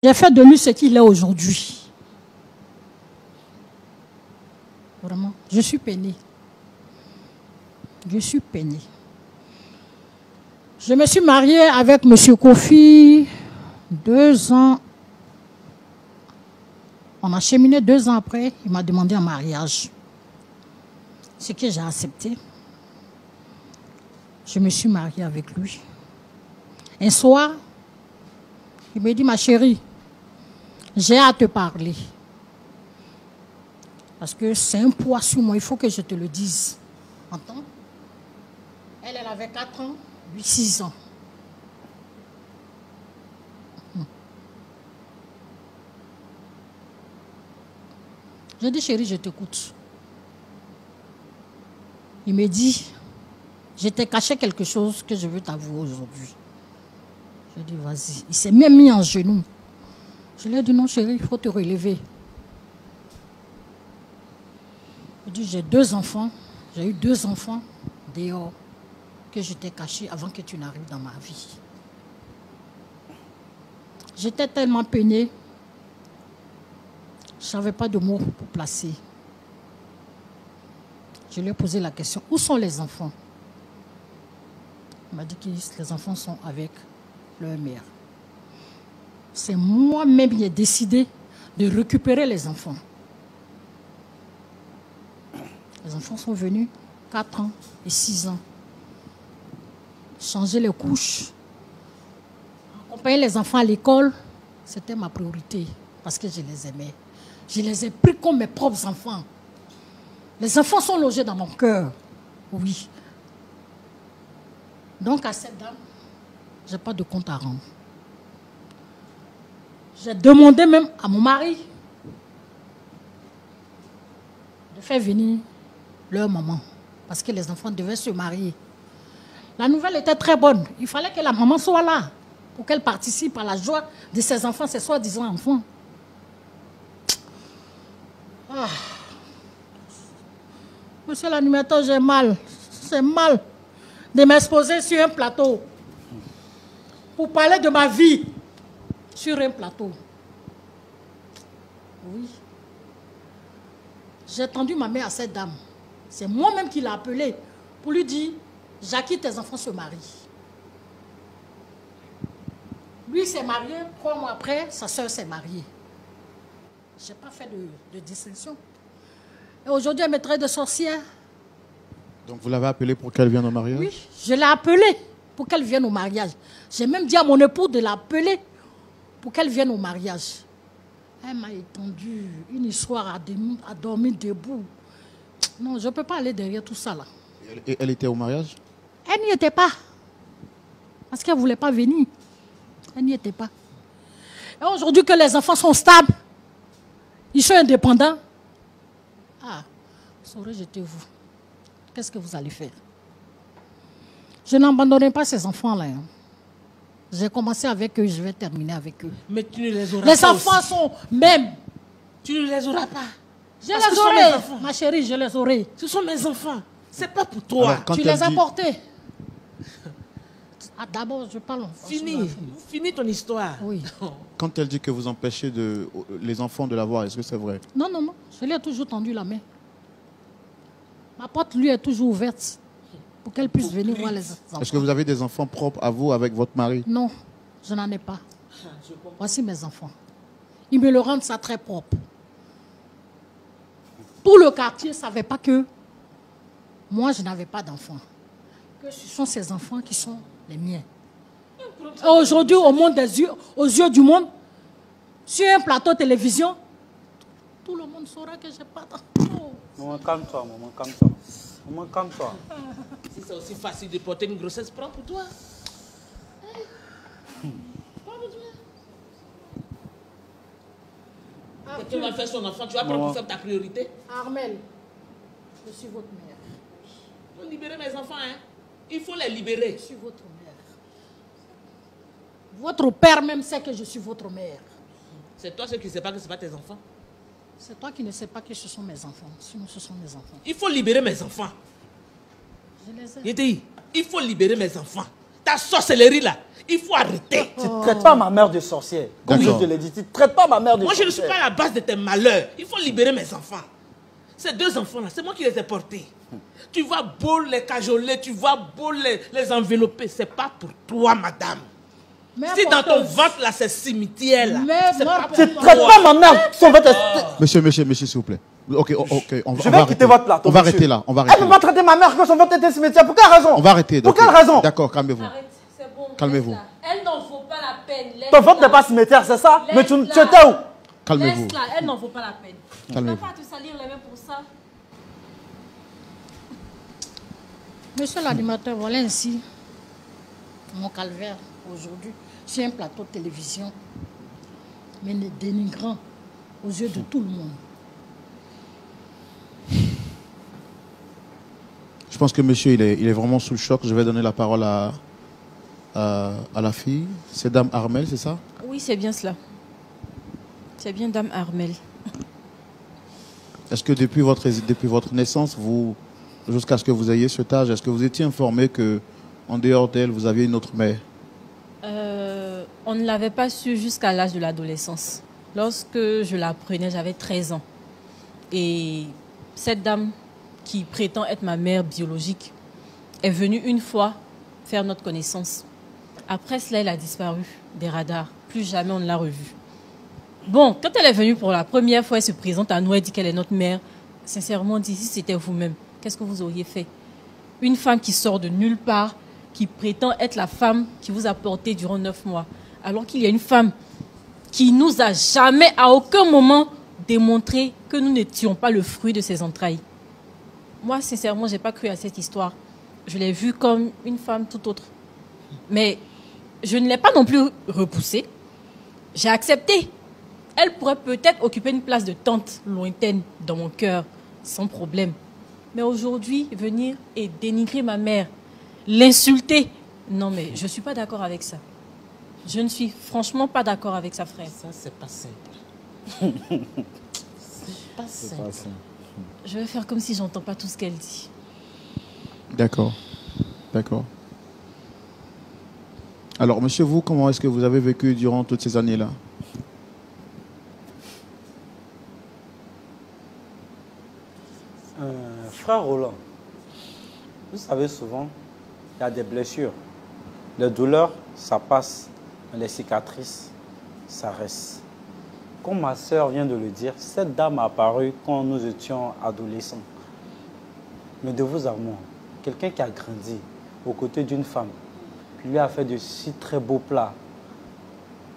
J'ai fait de lui ce qu'il est aujourd'hui. Vraiment, je suis peinée. Je suis peinée. Je me suis mariée avec M. Kofi 2 ans. On a cheminé 2 ans après. Il m'a demandé un mariage. Ce que j'ai accepté. Je me suis mariée avec lui. Un soir, il me dit, ma chérie, j'ai à te parler. Parce que c'est un poids sur moi, il faut que je te le dise. Entends? Elle avait 4 ans, lui 6 ans. J'ai dit, chérie, je t'écoute. Il me dit, je t'ai caché quelque chose que je veux t'avouer aujourd'hui. Je dis, vas-y. Il s'est même mis en genoux. Je lui ai dit, non, chérie, il faut te relever. Il dit, j'ai 2 enfants. J'ai eu 2 enfants dehors que je t'ai cachés avant que tu n'arrives dans ma vie. J'étais tellement peinée. Je ne savais pas de mots pour placer. Je lui ai posé la question, où sont les enfants? Il m'a dit que les enfants sont avec leur mère. C'est moi-même qui ai décidé de récupérer les enfants. Les enfants sont venus, 4 ans et 6 ans. Changer les couches, accompagner les enfants à l'école, c'était ma priorité parce que je les aimais. Je les ai pris comme mes propres enfants. Les enfants sont logés dans mon cœur. Oui. Donc à cette dame, je n'ai pas de compte à rendre. J'ai demandé même à mon mari de faire venir leur maman. Parce que les enfants devaient se marier. La nouvelle était très bonne. Il fallait que la maman soit là pour qu'elle participe à la joie de ses enfants, ses soi-disant enfants. Ah. Monsieur l'animateur, j'ai mal. C'est mal de m'exposer sur un plateau pour parler de ma vie sur un plateau. Oui. J'ai tendu ma main à cette dame. C'est moi-même qui l'ai appelée pour lui dire, Jackie, tes enfants se marient. Lui s'est marié, 3 mois après, sa soeur s'est mariée. Je n'ai pas fait de distinction. Et aujourd'hui, elle me traite de sorcière. Donc vous l'avez appelée pour qu'elle vienne au mariage? Oui, je l'ai appelée pour qu'elle vienne au mariage. J'ai même dit à mon époux de l'appeler pour qu'elle vienne au mariage. Elle m'a étendu une histoire à dormir debout. Non, je ne peux pas aller derrière tout ça là. Et elle était au mariage? Elle n'y était pas. Parce qu'elle ne voulait pas venir. Elle n'y était pas. Et aujourd'hui que les enfants sont stables, ils sont indépendants. Ah, saurez jeter vous. Qu'est-ce que vous allez faire? Je n'abandonnerai pas ces enfants-là. Hein. J'ai commencé avec eux, je vais terminer avec eux. Mais tu ne les auras pas. Les enfants sont même. Tu ne les auras pas. Je les aurai. Ma chérie, je les aurai. Ce sont mes enfants. C'est pas pour toi. Alors, tu les as portés. Ah, d'abord, je parle. Finis ton histoire. Oui. Quand elle dit que vous empêchez les enfants de la voir, est-ce que c'est vrai? Non, non, non. Je lui ai toujours tendu la main. Ma porte, lui, est toujours ouverte pour qu'elle puisse venir voir les enfants. Est-ce que vous avez des enfants propres à vous avec votre mari? Non, je n'en ai pas. Voici mes enfants. Ils me le rendent ça très propre. Tout le quartier ne savait pas que moi, je n'avais pas d'enfants. Que ce sont ces enfants qui sont les miens. Et aujourd'hui, au monde des yeux, aux yeux du monde, sur un plateau de télévision, tout le monde saura que je n'ai pas d'enfants. Maman, calme-toi, maman, calme-toi. Maman, calme-toi. Si c'est aussi facile de porter une grossesse, prends pour toi. Quelqu'un va faire son enfant, tu vas prendre pour faire ta priorité. Armel, je suis votre mère. Il faut libérer mes enfants, hein. Il faut les libérer. Je suis votre mère. Votre père même sait que je suis votre mère. C'est toi qui ne sais pas que ce ne sont pas tes enfants. C'est toi qui ne sais pas que ce sont mes enfants. Sinon, ce sont mes enfants. Il faut libérer mes enfants. Je les ai. Il faut libérer mes enfants. Ta sorcellerie là, il faut arrêter. Tu ne traites pas ma mère de sorcière. Comme je D'accord. te l'ai dit, tu ne traites pas ma mère de Moi, je sorcière. ne suis pas à la base de tes malheurs. Il faut libérer mes enfants. Ces deux enfants-là, c'est moi qui les ai portés. Tu vas beau les cajoler, tu vas beau les envelopper. C'est pas pour toi, madame. Mais Si dans ton porteuse. ventre, là, c'est cimetière, là. Mais C'est moi, pas pour Tu ne toi. traites pas ma mère. Son ventre est- Monsieur, s'il vous plaît. Ok, on Je va vais quitter votre plateau. On va monsieur. arrêter là. On va Elle arrêter ne peut là. pas traiter ma mère que son ventre était cimetière. Pour quelle raison? On va arrêter. Pour ok. quelle raison? D'accord, calmez-vous. Arrête, c'est bon. Calmez-vous. laisse-la. Elle n'en vaut pas la peine. Ton ventre laisse-la. n'est pas cimetière, c'est ça? Mais tu Laisse-la. étais où? Calmez-vous. Laisse-la, elle n'en vaut pas la peine. Tu Calmez-vous. vas pas te salir les mains pour ça. Monsieur l'animateur, voilà ainsi mon calvaire aujourd'hui sur un plateau de télévision, mais dénigrant aux yeux de tout le monde. Je pense que monsieur, il est vraiment sous le choc. Je vais donner la parole à la fille. C'est Dame Armel, c'est ça? Oui, c'est bien cela. C'est bien Dame Armel. Est-ce que depuis votre naissance, jusqu'à ce que vous ayez cet âge, est-ce que vous étiez informé que en dehors d'elle, vous aviez une autre mère? On ne l'avait pas su jusqu'à l'âge de l'adolescence. Lorsque je l'apprenais, j'avais 13 ans. Et cette dame qui prétend être ma mère biologique est venue une fois faire notre connaissance. Après cela, elle a disparu des radars. Plus jamais on ne l'a revue. Bon, quand elle est venue pour la première fois, elle se présente à nous, elle dit qu'elle est notre mère. Sincèrement, dit, si c'était vous-même, qu'est-ce que vous auriez fait? Une femme qui sort de nulle part, qui prétend être la femme qui vous a porté durant 9 mois. Alors qu'il y a une femme qui nous a jamais, à aucun moment, démontré que nous n'étions pas le fruit de ses entrailles. Moi, sincèrement, je n'ai pas cru à cette histoire. Je l'ai vue comme une femme tout autre. Mais je ne l'ai pas non plus repoussée. J'ai accepté. Elle pourrait peut-être occuper une place de tante lointaine dans mon cœur, sans problème. Mais aujourd'hui, venir et dénigrer ma mère, l'insulter, non mais je ne suis pas d'accord avec ça. Je ne suis franchement pas d'accord avec ça, frère. Ça, c'est pas simple. C'est pas simple. Je vais faire comme si j'entends pas tout ce qu'elle dit. D'accord. D'accord. Alors, monsieur, vous, comment est-ce que vous avez vécu durant toutes ces années-là? Frère Roland, vous savez souvent, il y a des blessures. Les douleurs, ça passe, mais les cicatrices, ça reste. Comme ma soeur vient de le dire, cette dame a apparu quand nous étions adolescents. Mais de vous à moi, quelqu'un qui a grandi aux côtés d'une femme, qui lui a fait de si très beaux plats,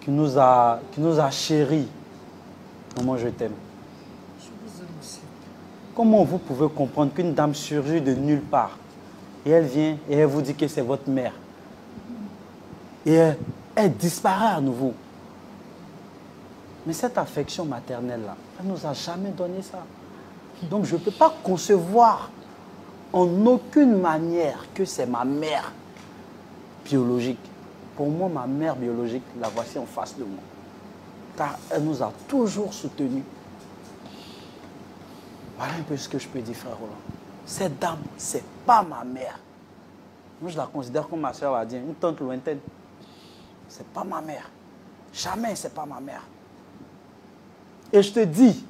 qui nous a chéris. Maman, je t'aime. Comment vous pouvez comprendre qu'une dame surgit de nulle part et elle vient et elle vous dit que c'est votre mère et elle disparaît à nouveau? Mais cette affection maternelle-là, elle ne nous a jamais donné ça. Donc je ne peux pas concevoir en aucune manière que c'est ma mère biologique. Pour moi, ma mère biologique, la voici en face de moi. Car elle nous a toujours soutenus. Voilà un peu ce que je peux dire, frère Roland. Cette dame, c'est pas ma mère. Moi, je la considère comme ma soeur l'a dit, une tante lointaine. C'est pas ma mère. Jamais c'est pas ma mère. Et je te dis,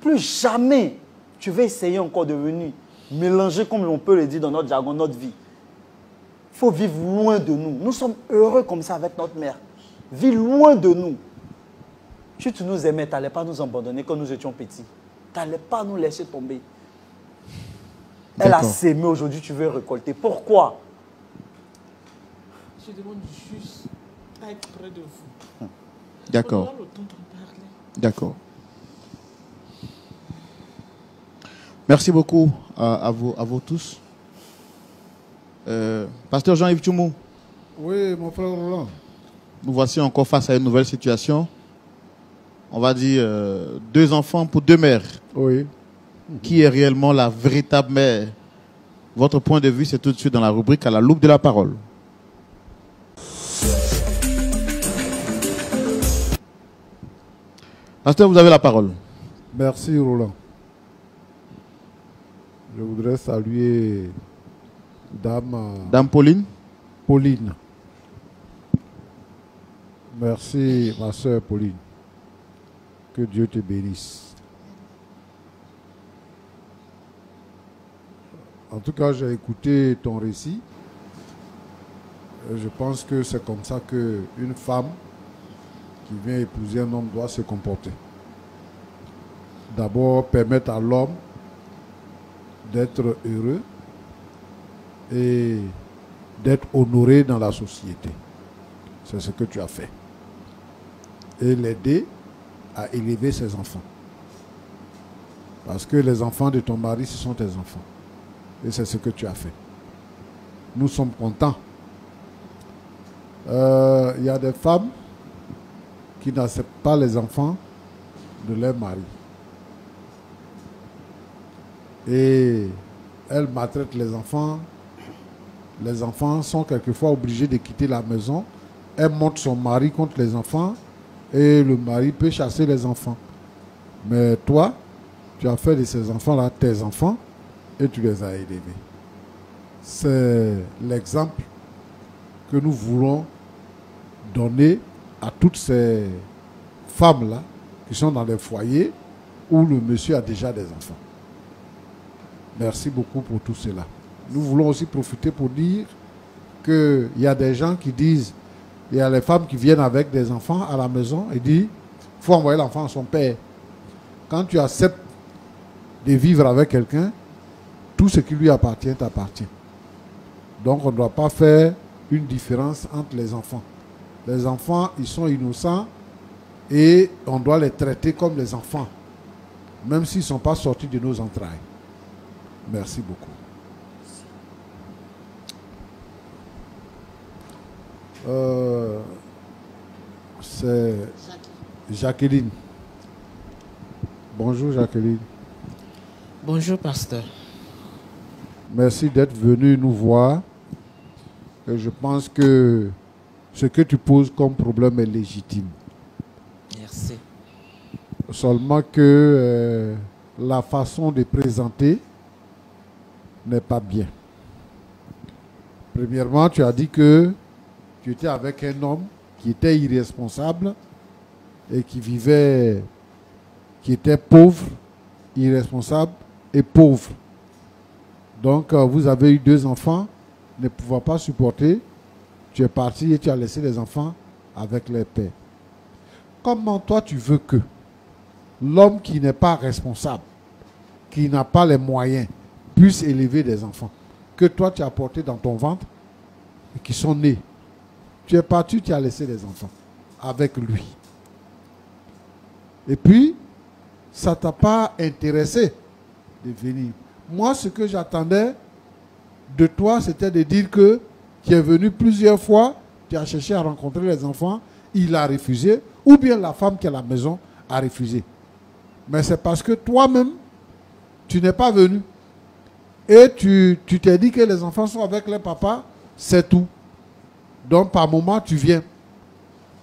plus jamais tu vas essayer encore de venir mélanger, comme on peut le dire dans notre jargon, notre vie. Il faut vivre loin de nous. Nous sommes heureux comme ça avec notre mère. Vis loin de nous. Si tu nous aimais, tu n'allais pas nous abandonner quand nous étions petits. Tu n'allais pas nous laisser tomber. Elle a sémé aujourd'hui, tu veux récolter. Pourquoi? Je demande juste à être près de vous. D'accord. On aura le temps d'en parler. D'accord. Merci beaucoup à vous tous. Pasteur Jean-Yves Tchoumou. Oui, mon frère Roland. Nous voici encore face à une nouvelle situation. On va dire 2 enfants pour 2 mères. Oui. Qui est réellement la véritable mère? Votre point de vue, c'est tout de suite dans la rubrique à la loupe de la parole. Pasteur, vous avez la parole. Merci, Roland. Je voudrais saluer Dame Dame Pauline. Pauline. Merci, ma soeur Pauline. Que Dieu te bénisse. En tout cas, j'ai écouté ton récit. Je pense que c'est comme ça qu'une femme qui vient épouser un homme doit se comporter. D'abord, permettre à l'homme d'être heureux et d'être honoré dans la société. C'est ce que tu as fait. Et l'aider à élever ses enfants. Parce que les enfants de ton mari, ce sont tes enfants. Et c'est ce que tu as fait. Nous sommes contents. Il y a des femmes qui n'acceptent pas les enfants de leur mari. Et elles maltraitent les enfants. Les enfants sont quelquefois obligés de quitter la maison. Elle monte son mari contre les enfants et le mari peut chasser les enfants. Mais toi, tu as fait de ces enfants-là tes enfants et tu les as élevés. C'est l'exemple que nous voulons donner à toutes ces femmes-là qui sont dans les foyers où le monsieur a déjà des enfants. Merci beaucoup pour tout cela. Nous voulons aussi profiter pour dire qu'il y a des gens qui disent, il y a les femmes qui viennent avec des enfants à la maison et disent, il faut envoyer l'enfant à son père. Quand tu acceptes de vivre avec quelqu'un, tout ce qui lui appartient t'appartient. Donc on ne doit pas faire une différence entre les enfants. Les enfants, ils sont innocents et on doit les traiter comme les enfants, même s'ils ne sont pas sortis de nos entrailles. Merci beaucoup. C'est Jacqueline. Bonjour Jacqueline. Bonjour pasteur. Merci d'être venu nous voir. Et je pense que ce que tu poses comme problème est légitime. Merci. Seulement que la façon de présenter n'est pas bien. Premièrement, tu as dit que tu étais avec un homme qui était irresponsable et qui vivait, qui était pauvre, irresponsable et pauvre. Donc, vous avez eu 2 enfants, ne pouvant pas supporter, tu es parti et tu as laissé les enfants avec les pères. Comment toi tu veux que l'homme qui n'est pas responsable, qui n'a pas les moyens, puisse élever des enfants que toi tu as portés dans ton ventre et qui sont nés? Tu es parti, tu as laissé les enfants avec lui. Et puis, ça ne t'a pas intéressé de venir. Moi, ce que j'attendais de toi, c'était de dire que tu es venu plusieurs fois, tu as cherché à rencontrer les enfants, il a refusé, ou bien la femme qui est à la maison a refusé. Mais c'est parce que toi-même, tu n'es pas venu. Et tu t'es dit que les enfants sont avec les papas, c'est tout. Donc, par moment, tu viens.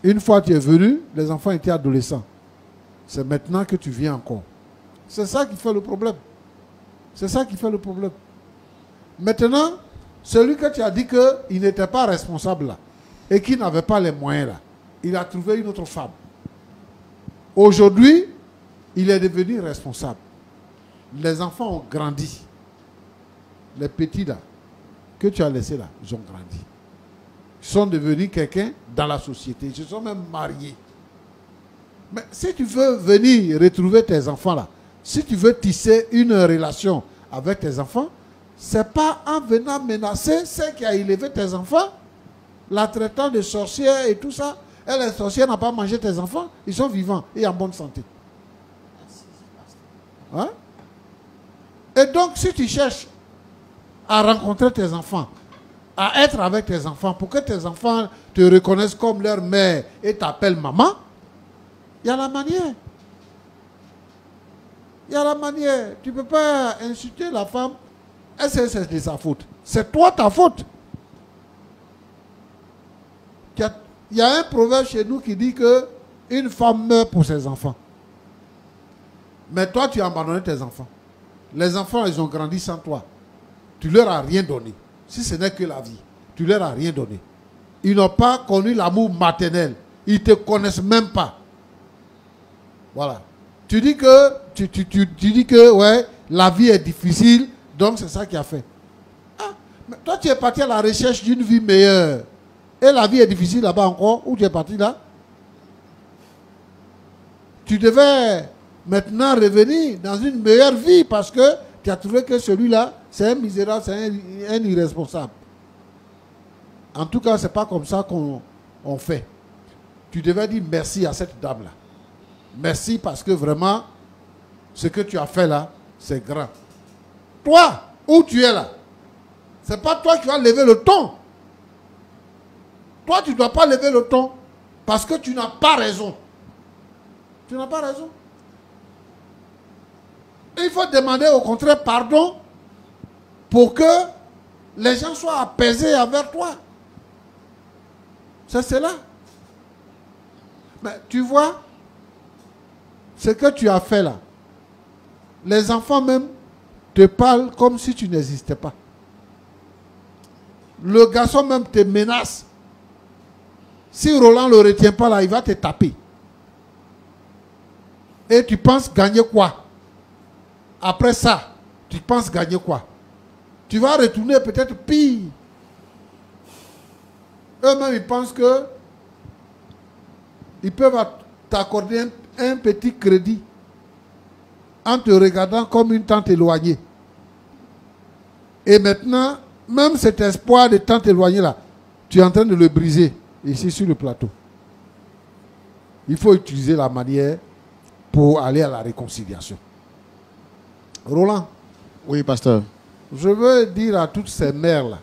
Une fois tu es venu, les enfants étaient adolescents. C'est maintenant que tu viens encore. C'est ça qui fait le problème. C'est ça qui fait le problème. Maintenant, celui que tu as dit qu'il n'était pas responsable là, et qui n'avait pas les moyens là, il a trouvé une autre femme. Aujourd'hui, il est devenu responsable. Les enfants ont grandi. Les petits là, que tu as laissés là, ils ont grandi. Ils sont devenus quelqu'un dans la société. Ils se sont même mariés. Mais si tu veux venir retrouver tes enfants là, si tu veux tisser une relation avec tes enfants, ce n'est pas en venant menacer celle qui a élevé tes enfants, la traitant de sorcière et tout ça. Et les sorcières n'ont pas mangé tes enfants, ils sont vivants et en bonne santé. Hein? Et donc, si tu cherches à rencontrer tes enfants, à être avec tes enfants, pour que tes enfants te reconnaissent comme leur mère et t'appellent maman, il y a la manière. Il y a la manière. Tu ne peux pas insulter la femme. Est-ce que c'est de sa faute? C'est toi ta faute. Il y a un proverbe chez nous qui dit que une femme meurt pour ses enfants. Mais toi, tu as abandonné tes enfants. Les enfants, ils ont grandi sans toi. Tu leur as rien donné. Si ce n'est que la vie. tu leur as rien donné. Ils n'ont pas connu l'amour maternel. Ils ne te connaissent même pas. Voilà. Tu dis que ouais, la vie est difficile, donc c'est ça qui a fait. Ah, mais toi, tu es parti à la recherche d'une vie meilleure. Et la vie est difficile là-bas encore. Où tu es parti là? Tu devais maintenant revenir dans une meilleure vie parce que tu as trouvé que celui-là, c'est un misérable, c'est un irresponsable. En tout cas, ce n'est pas comme ça qu'on fait. Tu devais dire merci à cette dame-là. Merci parce que vraiment, ce que tu as fait là, c'est grand. Toi, où tu es là, ce n'est pas toi qui vas lever le ton. Toi, tu ne dois pas lever le ton parce que tu n'as pas raison. Tu n'as pas raison. Et il faut demander au contraire pardon pour que les gens soient apaisés envers toi. C'est cela. Mais tu vois, ce que tu as fait là, les enfants même te parlent comme si tu n'existais pas. Le garçon même te menace. Si Roland ne le retient pas là, il va te taper. Et tu penses gagner quoi? Après ça, tu penses gagner quoi? Tu vas retourner peut-être pire. Eux-mêmes, ils pensent que ils peuvent t'accorder un petit crédit en te regardant comme une tante éloignée. Et maintenant, même cet espoir de tante éloignée là, tu es en train de le briser ici sur le plateau. Il faut utiliser la manière pour aller à la réconciliation. Roland. Oui, pasteur. Je veux dire à toutes ces mères-là,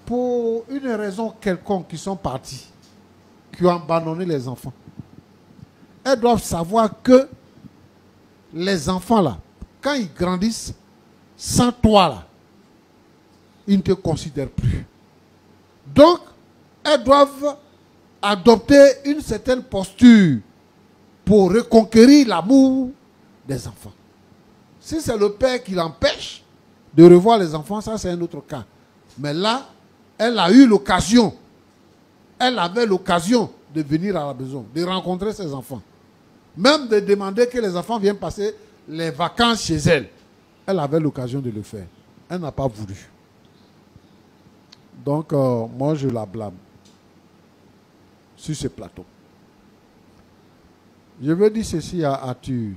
pour une raison quelconque qui sont parties, qui ont abandonné les enfants, elles doivent savoir que les enfants-là, quand ils grandissent, sans toi, là, ils ne te considèrent plus. Donc, elles doivent adopter une certaine posture pour reconquérir l'amour des enfants. Si c'est le père qui l'empêche de revoir les enfants, ça c'est un autre cas. Mais là, elle a eu l'occasion, elle avait l'occasion de venir à la maison, de rencontrer ses enfants. Même de demander que les enfants viennent passer les vacances chez elle. Elle avait l'occasion de le faire. Elle n'a pas voulu. Donc, moi, je la blâme sur ce plateau. Je veux dire ceci à Arthur.